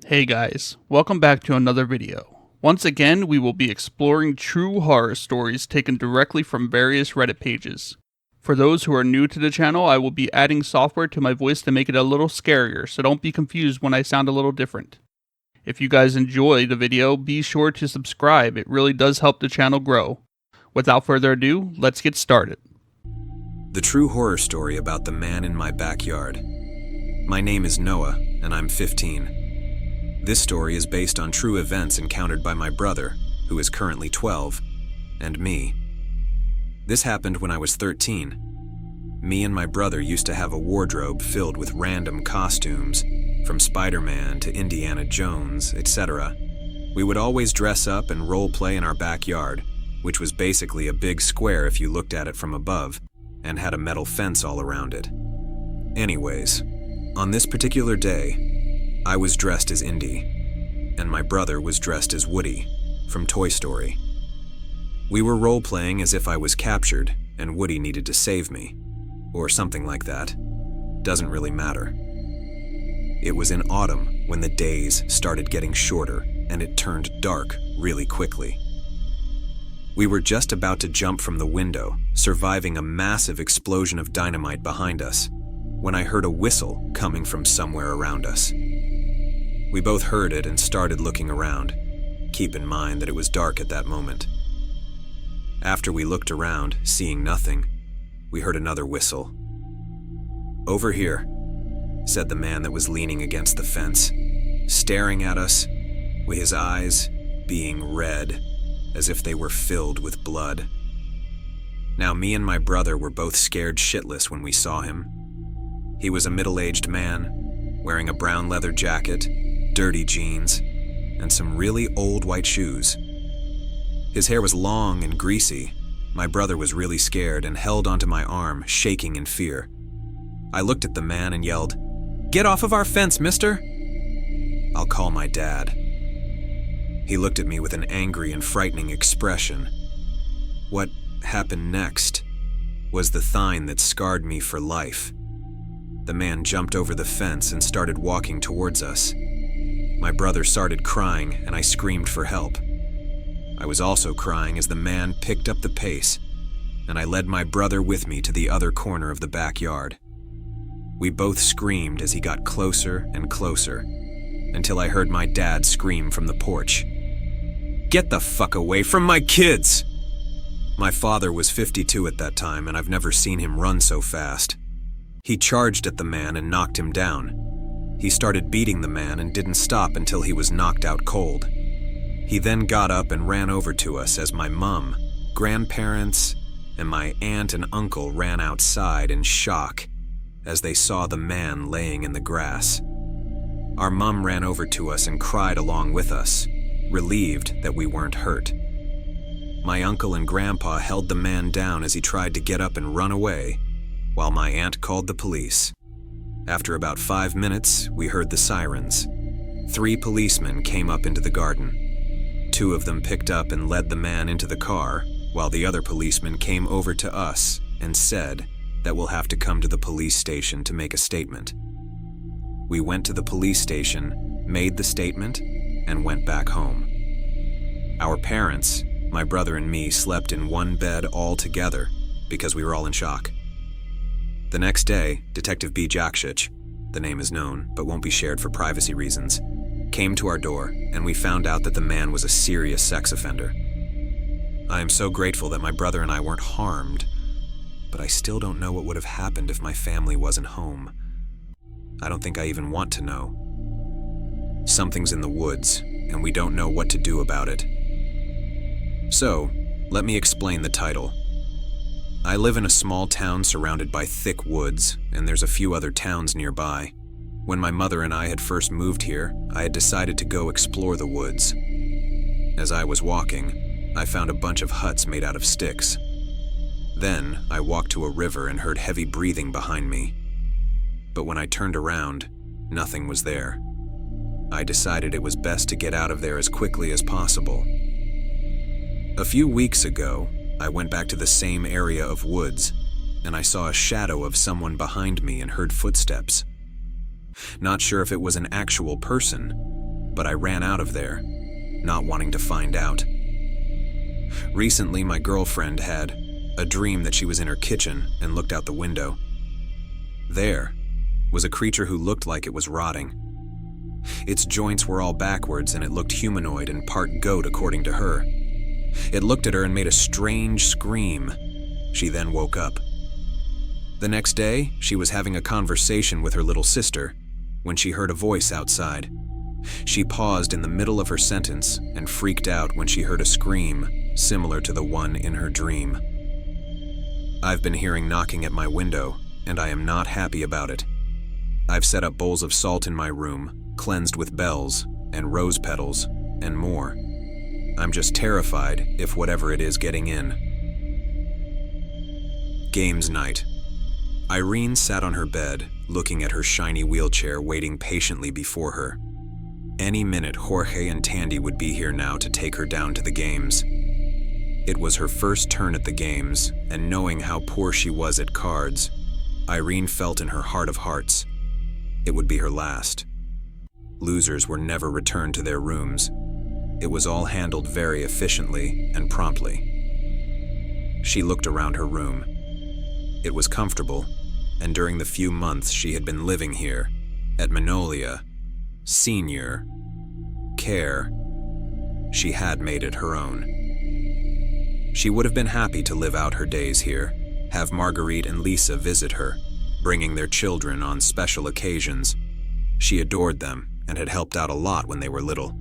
Hey guys, welcome back to another video. Once again, we will be exploring true horror stories taken directly from various Reddit pages. For those who are new to the channel, I will be adding software to my voice to make it a little scarier, so don't be confused when I sound a little different. If you guys enjoy the video, be sure to subscribe, it really does help the channel grow. Without further ado, let's get started. The true horror story about the man in my backyard. My name is Noah, and I'm 15. This story is based on true events encountered by my brother, who is currently 12, and me. This happened when I was 13. Me and my brother used to have a wardrobe filled with random costumes, from Spider-Man to Indiana Jones, etc. We would always dress up and role play in our backyard, which was basically a big square if you looked at it from above, and had a metal fence all around it. Anyways, on this particular day, I was dressed as Indy, and my brother was dressed as Woody from Toy Story. We were role-playing as if I was captured and Woody needed to save me, or something like that. Doesn't really matter. It was in autumn when the days started getting shorter and it turned dark really quickly. We were just about to jump from the window, surviving a massive explosion of dynamite behind us, when I heard a whistle coming from somewhere around us. We both heard it and started looking around. Keep in mind that it was dark at that moment. After we looked around, seeing nothing, we heard another whistle. "Over here," said the man that was leaning against the fence, staring at us, with his eyes being red, as if they were filled with blood. Now, me and my brother were both scared shitless when we saw him. He was a middle-aged man, wearing a brown leather jacket, dirty jeans, and some really old white shoes. His hair was long and greasy. My brother was really scared and held onto my arm, shaking in fear. I looked at the man and yelled, "Get off of our fence, mister!" "I'll call my dad." He looked at me with an angry and frightening expression. What happened next was the thing that scarred me for life. The man jumped over the fence and started walking towards us. My brother started crying, and I screamed for help. I was also crying as the man picked up the pace, and I led my brother with me to the other corner of the backyard. We both screamed as he got closer and closer, until I heard my dad scream from the porch, "Get the fuck away from my kids!" My father was 52 at that time, and I've never seen him run so fast. He charged at the man and knocked him down. He started beating the man and didn't stop until he was knocked out cold. He then got up and ran over to us as my mom, grandparents, and my aunt and uncle ran outside in shock as they saw the man laying in the grass. Our mom ran over to us and cried along with us, relieved that we weren't hurt. My uncle and grandpa held the man down as he tried to get up and run away, while my aunt called the police. After about 5 minutes, we heard the sirens. 3 policemen came up into the garden. 2 of them picked up and led the man into the car, while the other policeman came over to us and said that we'll have to come to the police station to make a statement. We went to the police station, made the statement, and went back home. Our parents, my brother and me, slept in one bed all together because we were all in shock. The next day, Detective B. Jakshich, the name is known but won't be shared for privacy reasons, came to our door, and we found out that the man was a serious sex offender. I am so grateful that my brother and I weren't harmed, but I still don't know what would have happened if my family wasn't home. I don't think I even want to know. Something's in the woods, and we don't know what to do about it. So, let me explain the title. I live in a small town surrounded by thick woods, and there's a few other towns nearby. When my mother and I had first moved here, I had decided to go explore the woods. As I was walking, I found a bunch of huts made out of sticks. Then, I walked to a river and heard heavy breathing behind me. But when I turned around, nothing was there. I decided it was best to get out of there as quickly as possible. A few weeks ago, I went back to the same area of woods, and I saw a shadow of someone behind me and heard footsteps. Not sure if it was an actual person, but I ran out of there, not wanting to find out. Recently, my girlfriend had a dream that she was in her kitchen and looked out the window. There was a creature who looked like it was rotting. Its joints were all backwards and it looked humanoid and part goat according to her. It looked at her and made a strange scream. She then woke up. The next day, she was having a conversation with her little sister when she heard a voice outside. She paused in the middle of her sentence and freaked out when she heard a scream similar to the one in her dream. I've been hearing knocking at my window, and I am not happy about it. I've set up bowls of salt in my room, cleansed with bells and rose petals, and more. I'm just terrified if whatever it is getting in. Games night. Irene sat on her bed, looking at her shiny wheelchair waiting patiently before her. Any minute, Jorge and Tandy would be here now to take her down to the games. It was her first turn at the games, and knowing how poor she was at cards, Irene felt in her heart of hearts it would be her last. Losers were never returned to their rooms. It was all handled very efficiently and promptly. She looked around her room. It was comfortable, and during the few months she had been living here, at Magnolia Senior Care, she had made it her own. She would have been happy to live out her days here, have Marguerite and Lisa visit her, bringing their children on special occasions. She adored them and had helped out a lot when they were little.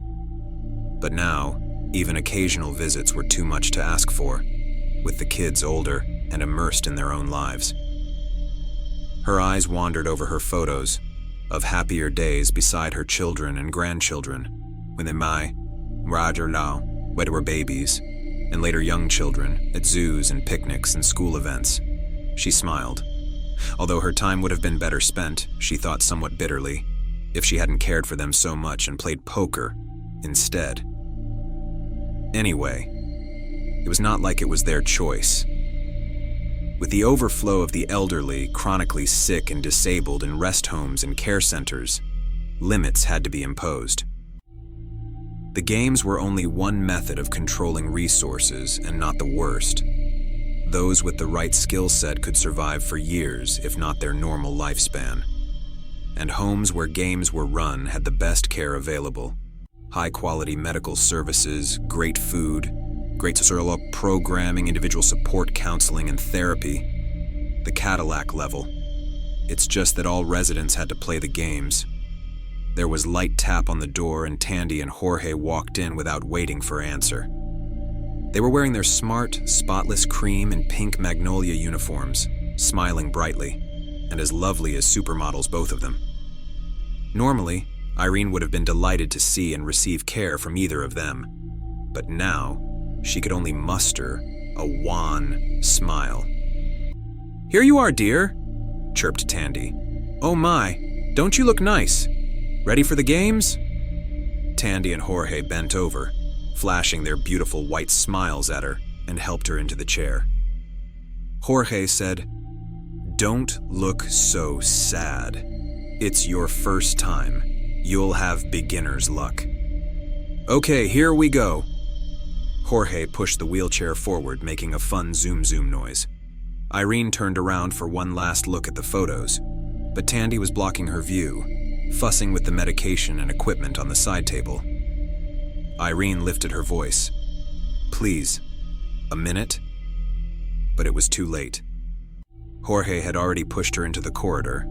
But now, even occasional visits were too much to ask for, with the kids older and immersed in their own lives. Her eyes wandered over her photos of happier days beside her children and grandchildren, when they Roger Lau, when they were babies, and later young children at zoos and picnics and school events. She smiled. Although her time would have been better spent, she thought somewhat bitterly, if she hadn't cared for them so much and played poker instead. Anyway, it was not like it was their choice. With the overflow of the elderly, chronically sick and disabled in rest homes and care centers, limits had to be imposed. The games were only one method of controlling resources and not the worst. Those with the right skill set could survive for years, if not their normal lifespan. And homes where games were run had the best care available. High-quality medical services, great food, great social programming, individual support counseling, and therapy. The Cadillac level. It's just that all residents had to play the games. There was light tap on the door and Tandy and Jorge walked in without waiting for answer. They were wearing their smart, spotless cream and pink Magnolia uniforms, smiling brightly, and as lovely as supermodels, both of them. Normally, Irene would have been delighted to see and receive care from either of them, but now she could only muster a wan smile. "Here you are, dear," chirped Tandy. "Oh my, don't you look nice? Ready for the games?" Tandy and Jorge bent over, flashing their beautiful white smiles at her, and helped her into the chair. Jorge said, "Don't look so sad. It's your first time. You'll have beginner's luck." "Okay, here we go." Jorge pushed the wheelchair forward, making a fun zoom-zoom noise. Irene turned around for one last look at the photos, but Tandy was blocking her view, fussing with the medication and equipment on the side table. Irene lifted her voice. "Please, a minute?" But it was too late. Jorge had already pushed her into the corridor.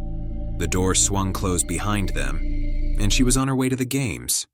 The door swung closed behind them, and she was on her way to the games.